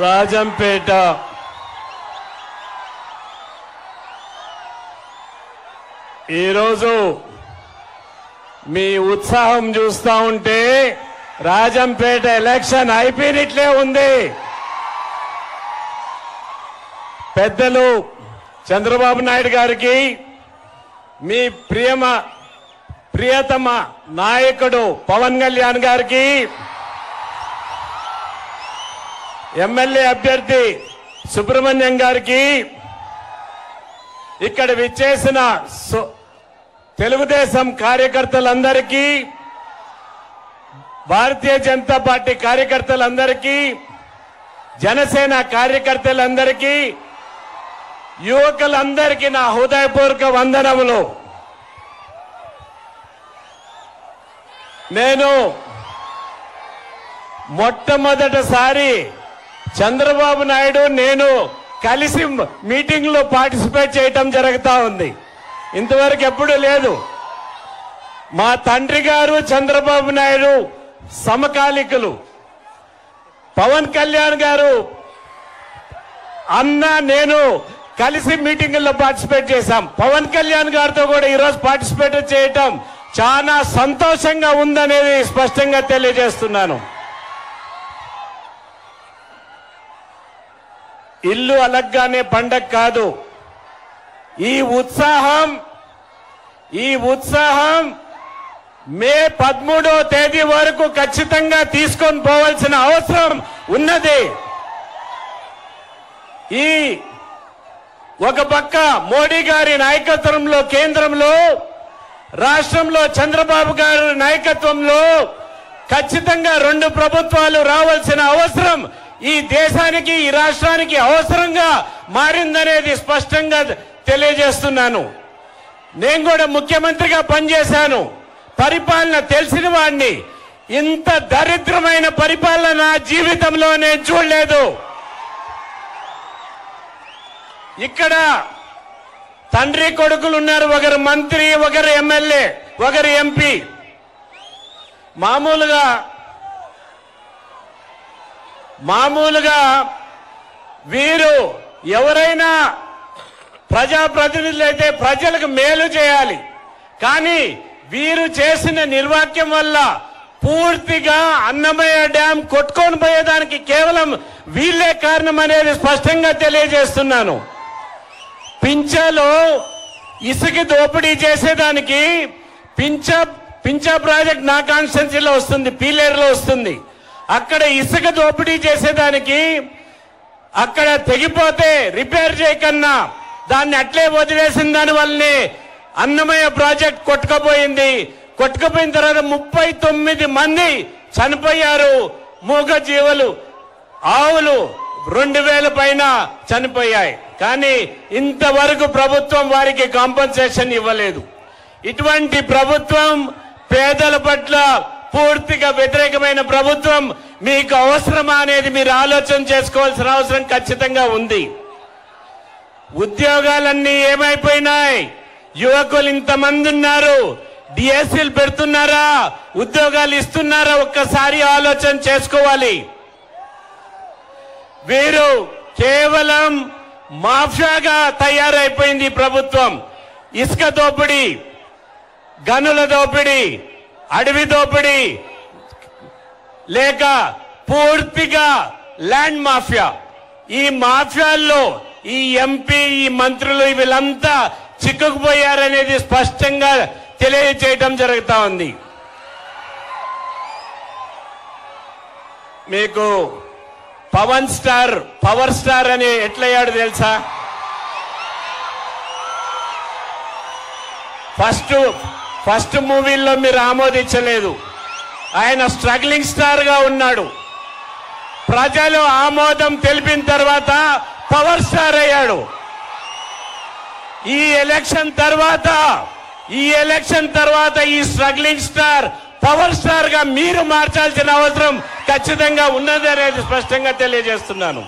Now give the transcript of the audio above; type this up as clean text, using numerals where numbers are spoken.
రాజంపేట ఈరోజు మీ ఉత్సాహం చూస్తా ఉంటే రాజంపేట ఎలక్షన్ అయిపోయినట్లే ఉంది. పెద్దలు చంద్రబాబు నాయుడు గారికి, మీ ప్రియతమ నాయకుడు పవన్ కళ్యాణ్ గారికి, ఎమ్మెల్యే అభ్యర్థి సుబ్రహ్మణ్యం గారికి, ఇక్కడ విచ్చేసిన తెలుగుదేశం కార్యకర్తలందరికీ, భారతీయ జనతా పార్టీ కార్యకర్తలందరికీ, జనసేన కార్యకర్తలందరికీ, యువకులందరికీ నా హృదయపూర్వక వందనములు. నేను మొట్టమొదటిసారి చంద్రబాబు నాయుడు నేను కలిసి మీటింగ్ లో పార్టిసిపేట్ చేయటం జరుగుతా ఉంది. ఇంతవరకు ఎప్పుడూ లేదు. మా తండ్రి గారు చంద్రబాబు నాయుడు సమకాలికులు. పవన్ కళ్యాణ్ గారు అన్న నేను కలిసి మీటింగుల్లో పార్టిసిపేట్ చేశాం. పవన్ కళ్యాణ్ గారితో కూడా ఈరోజు పార్టిసిపేట్ చేయటం చాలా సంతోషంగా ఉందనేది స్పష్టంగా తెలియజేస్తున్నాను. ఇల్లు అలగ్గానే పండగ కాదు. ఈ ఉత్సాహం మే 13వ తేదీ వరకు ఖచ్చితంగా తీసుకొని పోవాల్సిన అవసరం ఉన్నది. ఒక పక్క మోడీ గారి నాయకత్వంలో కేంద్రంలో, రాష్ట్రంలో చంద్రబాబు గారి నాయకత్వంలో ఖచ్చితంగా 2 ప్రభుత్వాలు రావాల్సిన అవసరం ఈ దేశానికి, ఈ రాష్ట్రానికి అవసరంగా మారిందనేది స్పష్టంగా తెలియజేస్తున్నాను. నేను కూడా ముఖ్యమంత్రిగా పనిచేశాను. పరిపాలన తెలిసిన వాడిని. ఇంత దరిద్రమైన పరిపాలన నా జీవితంలో నేను చూడలేదు. ఇక్కడ తండ్రి కొడుకులు ఉన్నారు. ఒకరు మంత్రి, ఒకరు ఎమ్మెల్యే, ఒకరు ఎంపీ. మామూలుగా వీరు ఎవరైనా ప్రజాప్రతినిధులు అయితే ప్రజలకు మేలు చేయాలి. కానీ వీరు చేసిన నిర్వాక్యం వల్ల పూర్తిగా అన్నమయ్య డ్యాం కొట్టుకొని పోయేదానికి కేవలం వీళ్లే కారణం అనేది స్పష్టంగా తెలియజేస్తున్నాను. పింఛలో ఇసుక దోపిడీ చేసేదానికి పింఛ ప్రాజెక్ట్ నా కాన్స్టిట్యున్సీలో వస్తుంది, పీలేరులో వస్తుంది. అక్కడ ఇసుక దోపిడీ చేసేదానికి అక్కడ తెగిపోతే రిపేర్ చేయకన్నా దాన్ని అట్లే వదిలేసిన దాని వల్లనే అన్నమయ్య ప్రాజెక్ట్ కొట్టుకుపోయింది. కొట్టుకుపోయిన తర్వాత 39 మంది చనిపోయారు. మూగ జీవులు, ఆవులు 2000 పైన చనిపోయాయి. కానీ ఇంతవరకు ప్రభుత్వం వారికి కాంపన్సేషన్ ఇవ్వలేదు. ఇటువంటి ప్రభుత్వం పేదల పట్ల పూర్తిగా వ్యతిరేకమైన ప్రభుత్వం మీకు అవసరమా అనేది మీరు ఆలోచన చేసుకోవాల్సిన అవసరం ఖచ్చితంగా ఉంది. ఉద్యోగాలన్నీ ఏమైపోయినాయి? యువకులు ఇంతమంది ఉన్నారు. డిఎస్సీలు పెడుతున్నారా? ఉద్యోగాలు ఇస్తున్నారా? ఒక్కసారి ఆలోచన చేసుకోవాలి. వీరు కేవలం మాఫియాగా తయారైపోయింది ప్రభుత్వం. ఇసుక దోపిడీ, గనుల దోపిడీ, అడవి దోపిడీ, లేక పూర్తిగా ల్యాండ్ మాఫియా. ఈ మాఫియాల్లో ఈ ఎంపీ, ఈ మంత్రులు వీళ్ళంతా చిక్కుకుపోయారనేది స్పష్టంగా తెలియజేయటం జరుగుతా ఉంది. మీకు పవర్ స్టార్ అని ఎట్లయ్యాడు తెలుసా? ఫస్ట్ మూవీల్లో మీరు ఆమోదించలేదు. ఆయన స్ట్రగ్లింగ్ స్టార్ గా ఉన్నాడు. ప్రజలు ఆమోదం తెలిపిన తర్వాత పవర్ స్టార్ అయ్యాడు. ఈ ఎలక్షన్ తర్వాత ఈ స్ట్రగ్లింగ్ స్టార్ పవర్ స్టార్ గా మీరు మార్చాల్సిన అవసరం ఖచ్చితంగా ఉన్నది అనేది స్పష్టంగా తెలియజేస్తున్నాను.